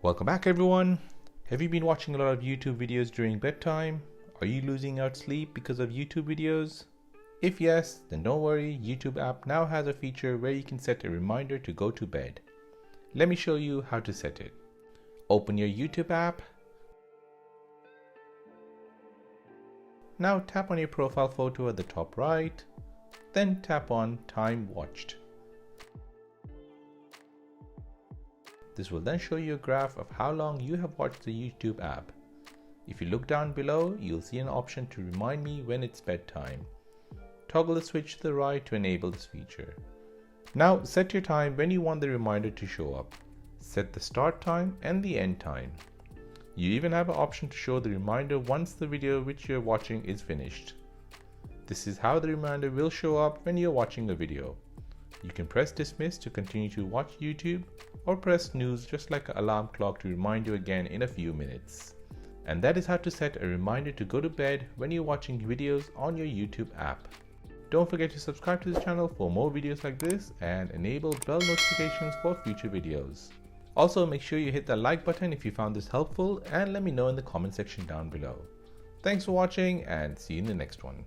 Welcome back everyone. Have you been watching a lot of YouTube videos during bedtime? Are you losing out sleep because of YouTube videos? If yes, then don't worry, YouTube app now has a feature where you can set a reminder to go to bed. Let me show you how to set it. Open your YouTube app. Now tap on your profile photo at the top right, then tap on Time Watched. This will then show you a graph of how long you have watched the YouTube app. If you look down below, you'll see an option to remind me when it's bedtime. Toggle the switch to the right to enable this feature. Now set your time when you want the reminder to show up. Set the start time and the end time. You even have an option to show the reminder once the video which you're watching is finished. This is how the reminder will show up when you're watching a video. You can press dismiss to continue to watch YouTube, or press snooze just like an alarm clock to remind you again in a few minutes. And that is how to set a reminder to go to bed when you're watching videos on your YouTube app. Don't forget to subscribe to this channel for more videos like this and enable bell notifications for future videos. Also make sure you hit the like button if you found this helpful and let me know in the comment section down below. Thanks for watching and see you in the next one.